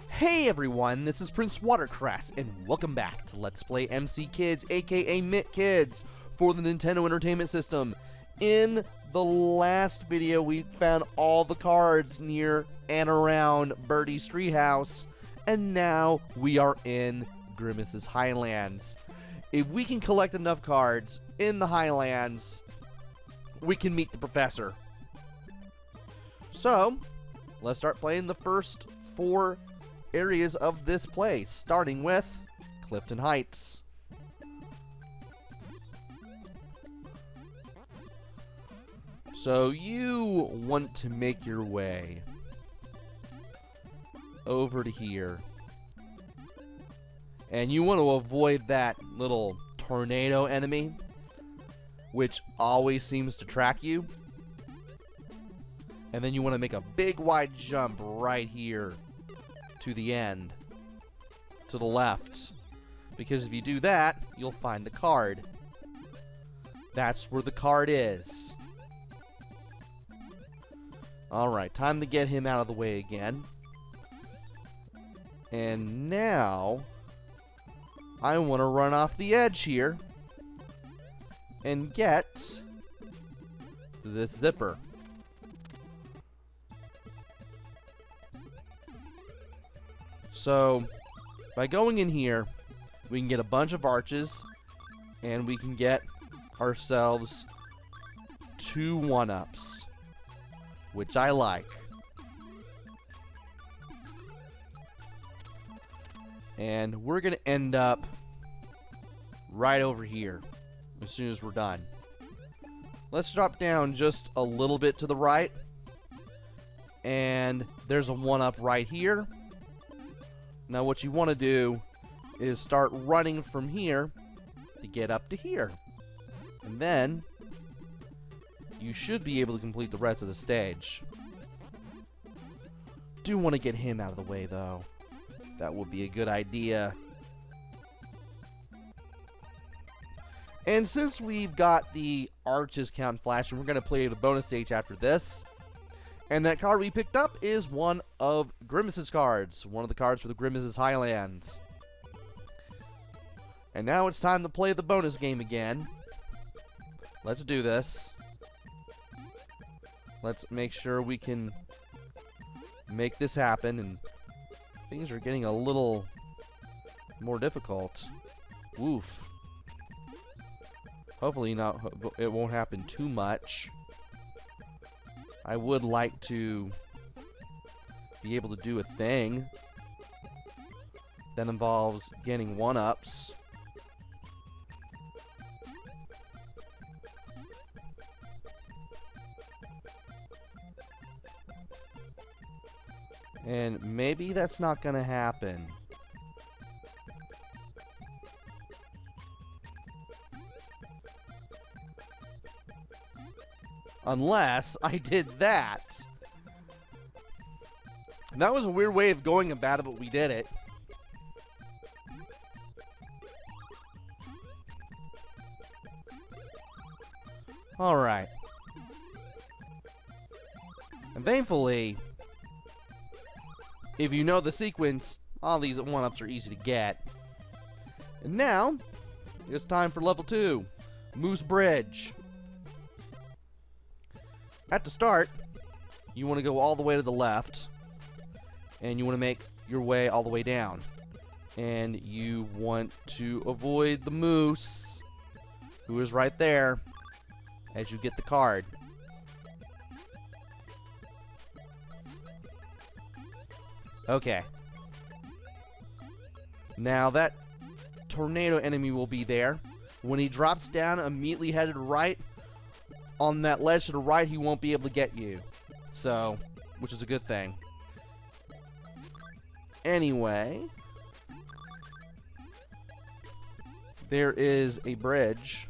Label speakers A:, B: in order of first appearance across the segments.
A: Hey everyone, this is PrinceWatercress, and welcome back to Let's Play MC Kids, aka Mitt Kids, for the Nintendo Entertainment System. In the last video, we found all the cards near and around Birdie's treehouse, and now we are in Grimace's Highlands. If we can collect enough cards in the Highlands, we can meet the professor. So, let's start playing the first 4 areas of this place, starting with Clifton Heights. So you want to make your way over to here, and you want to avoid that little tornado enemy, which always seems to track you. And then you want to make a big wide jump right here to the end, to the left, because if you do that, you'll find the card. That's where the card is. Alright, time to get him out of the way again. And now I want to run off the edge here and get this zipper. So, by going in here, we can get a bunch of arches, and we can get ourselves 2 1-ups, which I like. And we're going to end up right over here as soon as we're done. Let's drop down just a little bit to the right, and there's a 1-up right here. Now what you want to do is start running from here to get up to here. And then you should be able to complete the rest of the stage. Do want to get him out of the way though. That would be a good idea. And since we've got the arches count flashing, we're going to play the bonus stage after this. And that card we picked up is one of Grimace's cards. One of the cards for the Grimace's Highlands. And now it's time to play the bonus game again. Let's do this. Let's make sure we can make this happen. And things are getting a little more difficult. Woof. Hopefully it won't happen too much. I would like to be able to do a thing that involves getting 1-ups. And maybe that's not gonna happen. Unless I did that. And that was a weird way of going about it, but we did it. Alright. And thankfully, if you know the sequence, all these 1-ups are easy to get. And now, it's time for level 2, Moose Bridge. At the start, you want to go all the way to the left, and you want to make your way all the way down. And you want to avoid the moose, who is right there, as you get the card. Okay. Now that tornado enemy will be there. When he drops down, immediately headed right, on that ledge to the right, he won't be able to get you. So, which is a good thing. Anyway, there is a bridge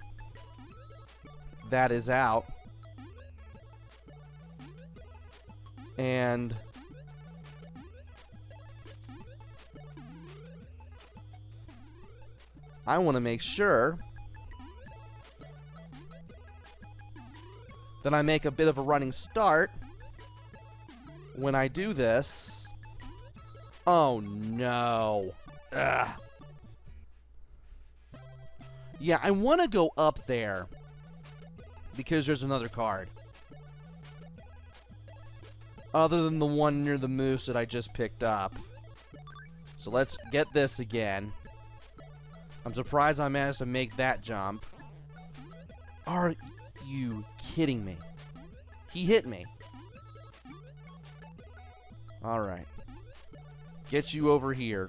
A: that is out. And I want to make sure that I make a bit of a running start when I do this, Oh, no. Ugh. Yeah, I want to go up there because there's another card. Other than the one near the moose that I just picked up. So let's get this again. I'm surprised I managed to make that jump. Are you kidding me? He hit me. Alright. Get you over here.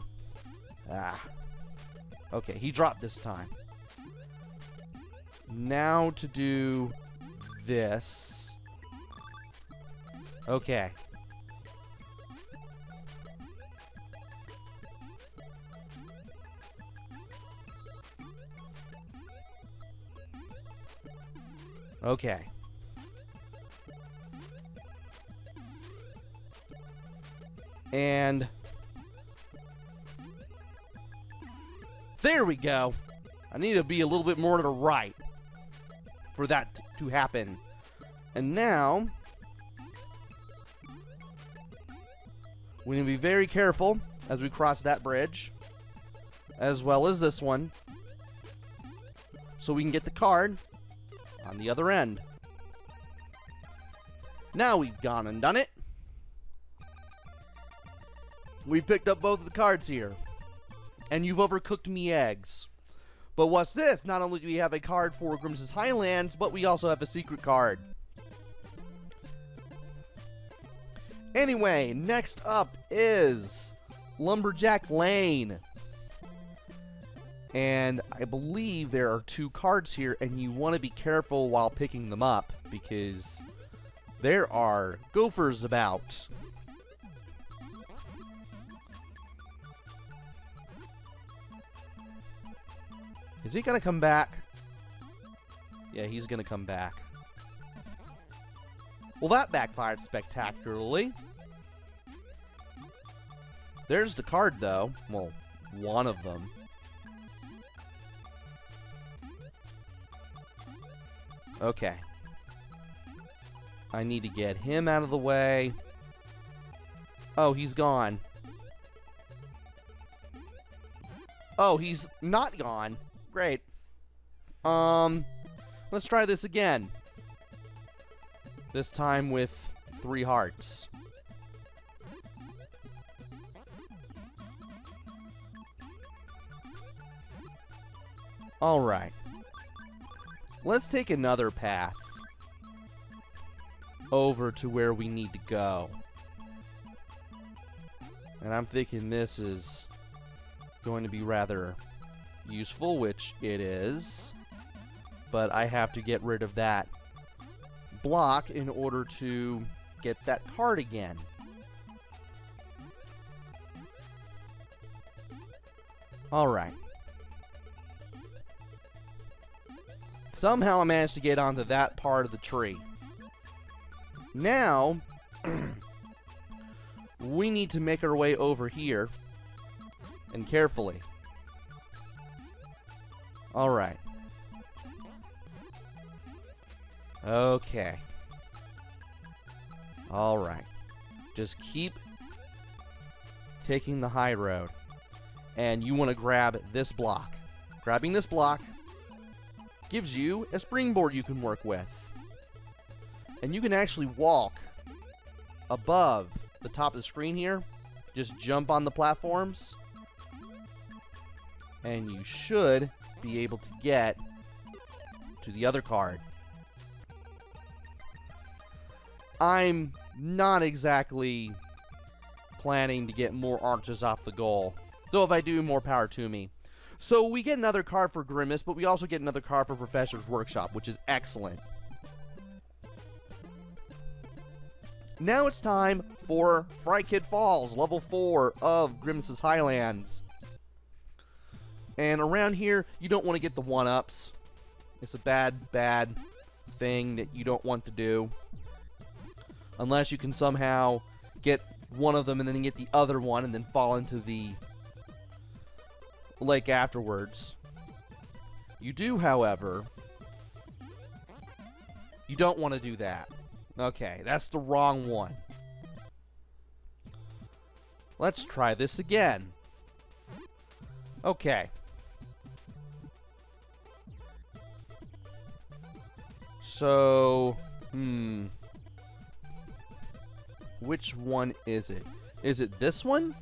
A: Ah. Okay, he dropped this time. Now to do this. Okay. Okay. And there we go. I need to be a little bit more to the right for that to happen. And now we need to be very careful as we cross that bridge, as well as this one, so we can get the card on the other end. Now we've gone and done it. We picked up both of the cards here. And you've overcooked me eggs. But what's this? Not only do we have a card for Grimace's Highlands, but we also have a secret card. Anyway, next up is Lumberjack Lane. And I believe there are 2 cards here, and you want to be careful while picking them up, because there are gophers about. Is he going to come back? Yeah, he's going to come back. Well, that backfired spectacularly. There's the card, though. Well, one of them. Okay. I need to get him out of the way. Oh, he's gone. Oh, he's not gone. Great. Let's try this again. This time with 3 hearts. Alright. Let's take another path over to where we need to go. And I'm thinking this is going to be rather useful, which it is. But I have to get rid of that block in order to get that card again. Alright. Somehow I managed to get onto that part of the tree. Now, we need to make our way over here. And carefully. Alright. Okay. Alright. Just keep taking the high road. And you want to grab this block. Grabbing this block gives you a springboard you can work with. And you can actually walk above the top of the screen here. Just jump on the platforms. And you should be able to get to the other card. I'm not exactly planning to get more arches off the goal. Though if I do, more power to me. So we get another card for Grimace, but we also get another card for Professor's Workshop, which is excellent. Now it's time for Fright Kid Falls, level 4 of Grimace's Highlands. And around here, you don't want to get the 1-ups. It's a bad thing that you don't want to do. Unless you can somehow get one of them and then get the other one and then fall into the lake afterwards. You do, however, you don't want to do that. Okay, that's the wrong one. Let's try this again. Okay. So, which one is it? Is it this one?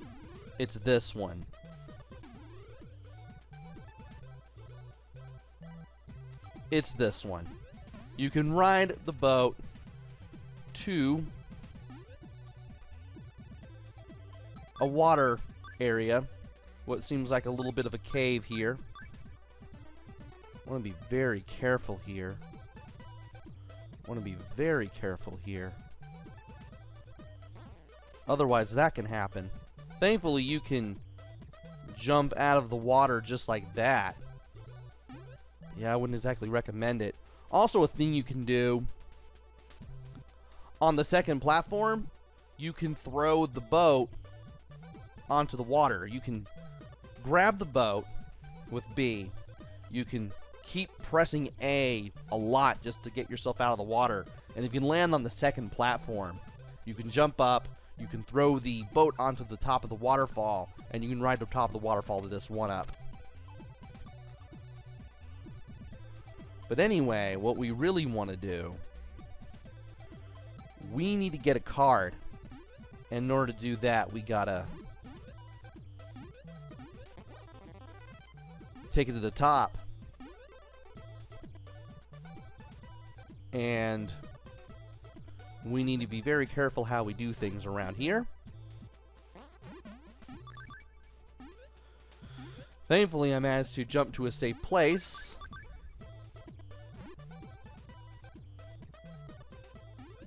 A: It's this one. It's this one. You can ride the boat to a water area. What seems like a little bit of a cave here. I want to be very careful here. Otherwise, that can happen. Thankfully, you can jump out of the water just like that. Yeah, I wouldn't exactly recommend it. Also, a thing you can do on the second platform, you can throw the boat onto the water. You can grab the boat with B. You can keep pressing A a lot just to get yourself out of the water. And if you land on the second platform, you can jump up, you can throw the boat onto the top of the waterfall, and you can ride the top of the waterfall to this one up. But anyway, what we really want to do, we need to get a card. And in order to do that, we gotta take it to the top. And we need to be very careful how we do things around here. Thankfully, I managed to jump to a safe place.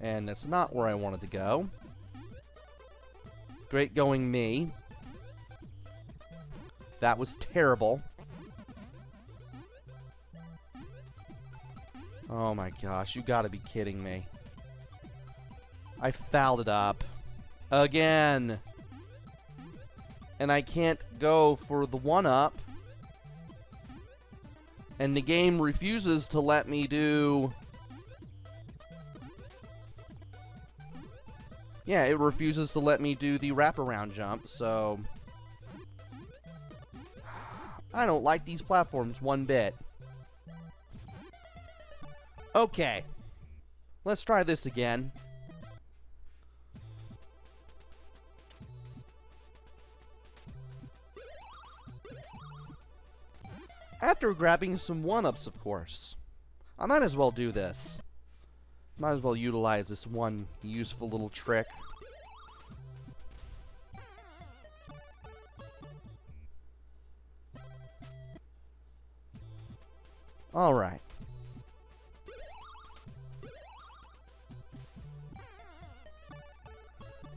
A: And that's not where I wanted to go. Great going, me. That was terrible. Oh my gosh, you gotta be kidding me. I fouled it up. Again. And I can't go for the one-up. And the game refuses to let me do... Yeah, it refuses to let me do the wraparound jump, so... I don't like these platforms one bit. Okay. Let's try this again. After grabbing some one-ups, of course. I might as well do this. Might as well utilize this one useful little trick. Alright.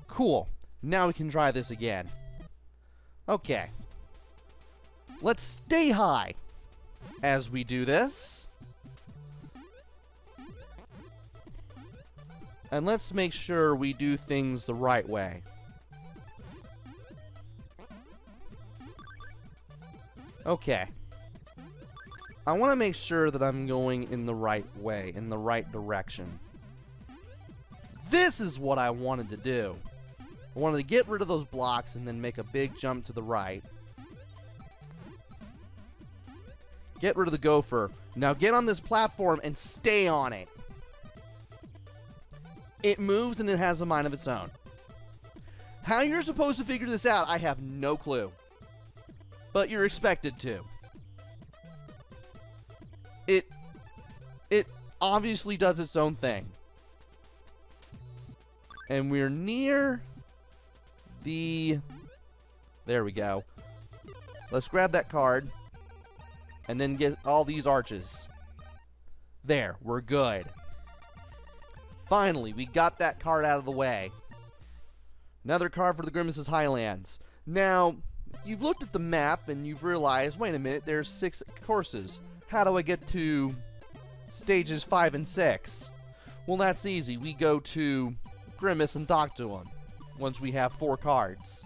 A: Cool. Now we can try this again. Okay. Let's stay high as we do this. And let's make sure we do things the right way. Okay. I want to make sure that I'm going in the right way, in the right direction. This is what I wanted to do. I wanted to get rid of those blocks and then make a big jump to the right. Get rid of the gopher. Now get on this platform and stay on it. It moves and it has a mind of its own. How you're supposed to figure this out, I have no clue. But you're expected to. It obviously does its own thing. And we're near the... There we go. Let's grab that card. And then get all these arches. There, we're good. Finally, we got that card out of the way. Another card for the Grimace's Highlands. Now, you've looked at the map and you've realized, wait a minute, there's 6 courses. How do I get to stages 5 and 6? Well, that's easy. We go to Grimace and talk to him once we have 4 cards.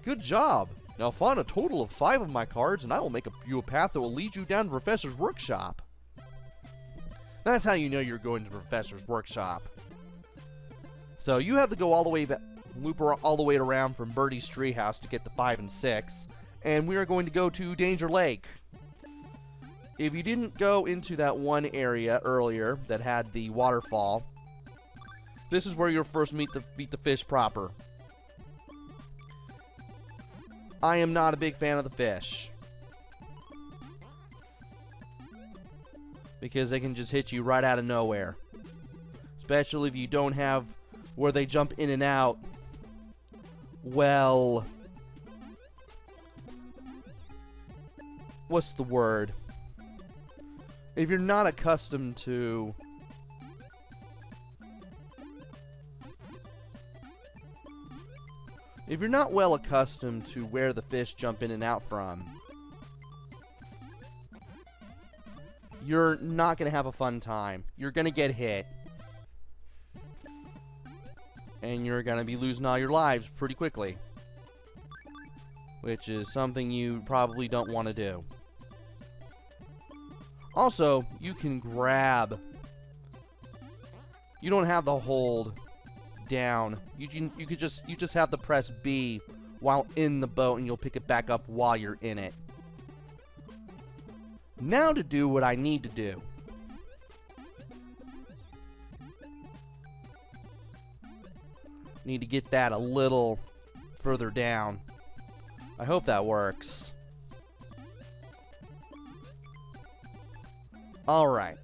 A: Good job. Now find a total of 5 of my cards and I will make you a path that will lead you down to Professor's workshop. That's how you know you're going to Professor's workshop. So you have to go all the way loop all the way around from Birdie's treehouse to get to 5 and 6, and we are going to go to Danger Lake. If you didn't go into that one area earlier that had the waterfall, this is where you'll first meet the fish proper. I am not a big fan of the fish, because they can just hit you right out of nowhere. Especially if you don't have where they jump in and out. Well, what's the word? If you're not accustomed to if you're not well accustomed to where the fish jump in and out from, you're not going to have a fun time. You're going to get hit. And you're going to be losing all your lives pretty quickly. Which is something you probably don't want to do. Also, you can grab. You don't have the hold down. You just have to press B while in the boat, and you'll pick it back up while you're in it. Now to do what I need to do. Need to get that a little further down. I hope that works. Alright.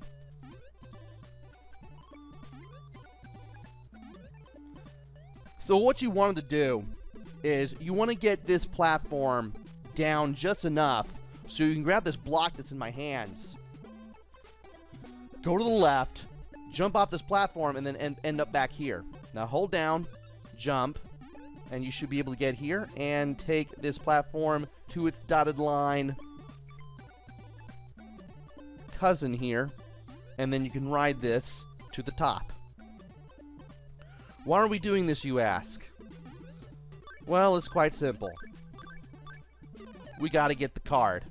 A: So what you wanted to do is you want to get this platform down just enough so you can grab this block that's in my hands. Go to the left, jump off this platform, and then end up back here. Now hold down, jump, and you should be able to get here and take this platform to its dotted line cousin here, and then you can ride this to the top. Why are we doing this, you ask? Well, it's quite simple. We gotta get the card.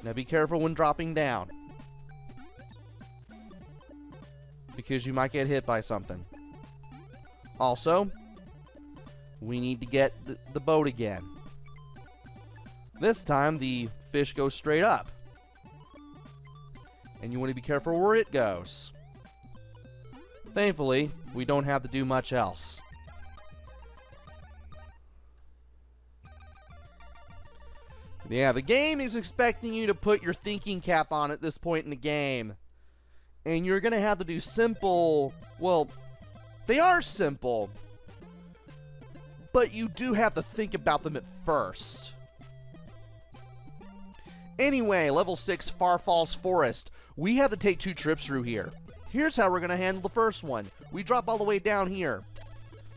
A: Now be careful when dropping down, because you might get hit by something. Also, we need to get the boat again. This time the fish goes straight up, and you want to be careful where it goes. Thankfully, we don't have to do much else. Yeah, the game is expecting you to put your thinking cap on at this point in the game. And you're going to have to do simple, well, they are simple, but you do have to think about them at first. Anyway, level 6 Far Falls Forest. We have to take 2 trips through here. Here's how we're going to handle the first one. We drop all the way down here.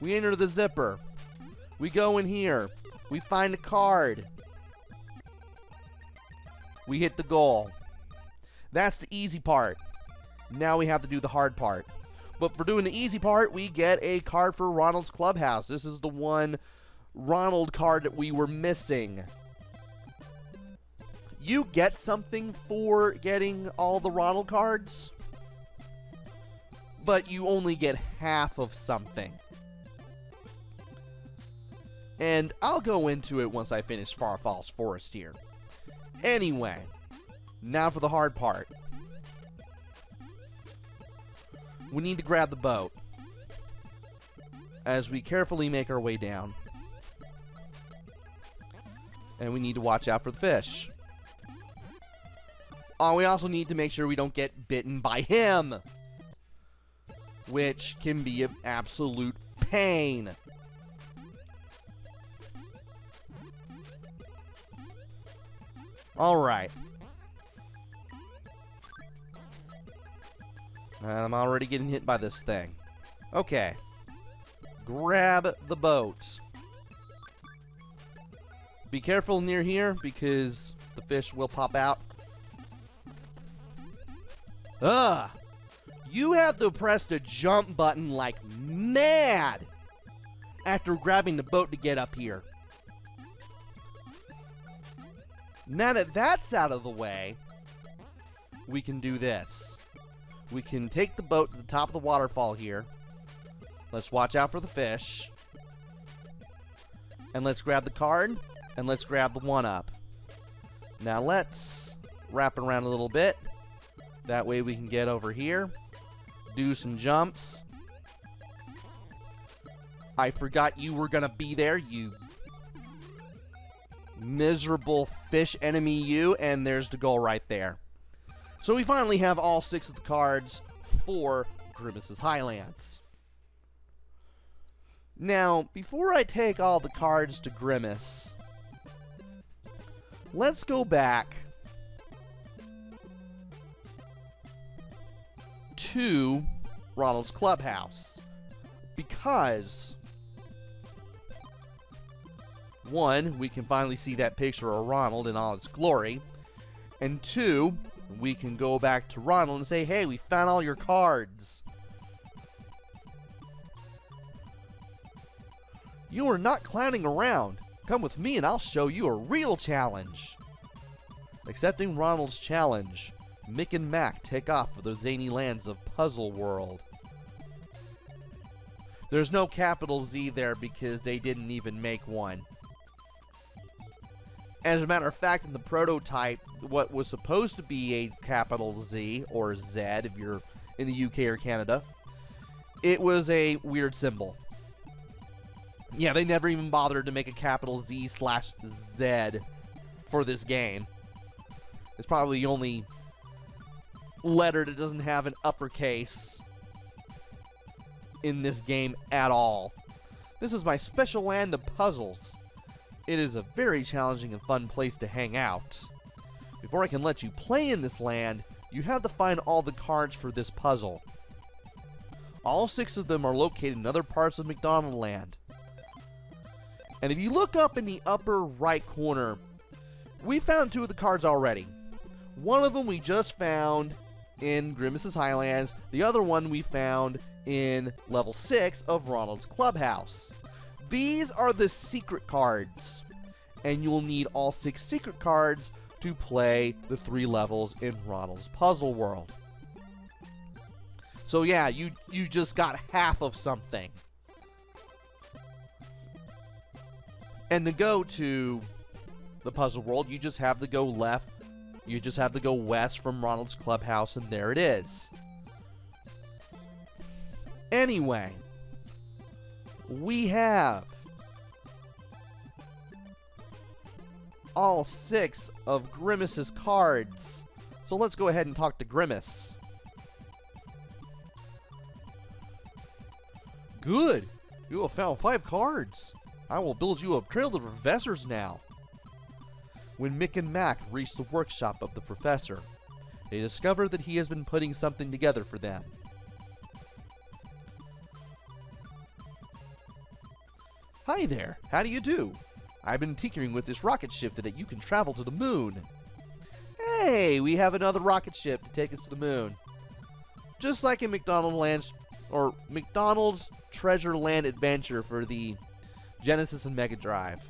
A: We enter the zipper. We go in here. We find a card. We hit the goal. That's the easy part. Now we have to do the hard part. But for doing the easy part, we get a card for Ronald's Clubhouse. This is the one Ronald card that we were missing. You get something for getting all the Ronald cards, but you only get half of something. And I'll go into it once I finish Far Falls Forest here. Anyway, now for the hard part. We need to grab the boat as we carefully make our way down. And we need to watch out for the fish. Oh, we also need to make sure we don't get bitten by him, which can be an absolute pain. Alright. I'm already getting hit by this thing. Okay. Grab the boat. Be careful near here because the fish will pop out. Ugh! You have to press the jump button like mad after grabbing the boat to get up here. Now that that's out of the way, we can do this. We can take the boat to the top of the waterfall here, Let's watch out for the fish. And let's grab the card. And let's grab the 1-up. Now let's wrap it around a little bit. That way we can get over here. Do some jumps. I forgot you were gonna be there, you miserable fish enemy, you. And there's the goal right there. So we finally have all 6 of the cards for Grimace's Highlands. Now, before I take all the cards to Grimace, let's go back to Ronald's clubhouse. Because, 1, we can finally see that picture of Ronald in all its glory. And 2, we can go back to Ronald and say, hey, we found all your cards. You are not clowning around. Come with me and I'll show you a real challenge. Accepting Ronald's challenge, Mick and Mac take off for the zany lands of Puzzle World. There's no capital Z there because they didn't even make one. As a matter of fact, in the prototype, what was supposed to be a capital Z, or Z if you're in the UK or Canada, it was a weird symbol. Yeah, they never even bothered to make a capital Z/Z for this game. It's probably the only letter that doesn't have an uppercase in this game at all. This is my special land of puzzles. It is a very challenging and fun place to hang out. Before I can let you play in this land, you have to find all the cards for this puzzle. All 6 of them are located in other parts of McDonald Land. And if you look up in the upper right corner, we found 2 of the cards already. One of them we just found in Grimace's Highlands. The other one we found in level 6 of Ronald's Clubhouse. These are the secret cards, and you'll need all 6 secret cards to play the 3 levels in Ronald's Puzzle World. So yeah, you just got half of something. And to go to the Puzzle World, you just have to go left. You just have to go west from Ronald's Clubhouse, and there it is. Anyway, we have all 6 of Grimace's cards. So let's go ahead and talk to Grimace. Good. You have found 5 cards. I will build you a trail to the professors now. When Mick and Mac reach the workshop of the professor, they discover that he has been putting something together for them. Hi there, how do you do? I've been tinkering with this rocket ship so that you can travel to the moon. Hey, we have another rocket ship to take us to the moon. Just like in McDonald's Treasure Land Adventure for the Genesis and Mega Drive.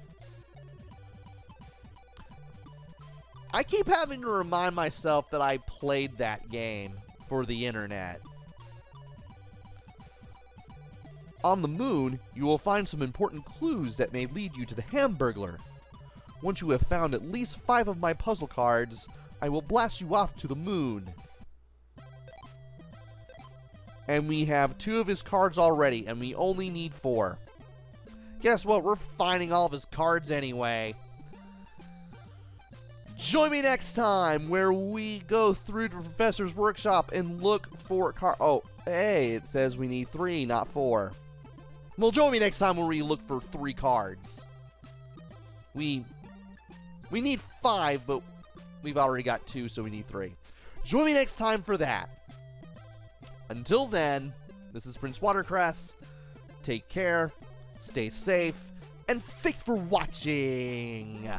A: I keep having to remind myself that I played that game for the internet. On the moon, you will find some important clues that may lead you to the Hamburglar. Once you have found at least 5 of my puzzle cards, I will blast you off to the moon. And we have 2 of his cards already, and we only need 4. Guess what? We're finding all of his cards anyway. Join me next time where we go through the professor's workshop and look for Oh, hey, it says we need 3, not 4. Well, join me next time where we look for 3 cards. We need 5, but we've already got 2, so we need 3. Join me next time for that. Until then, this is PrinceWatercress. Take care, stay safe, and thanks for watching.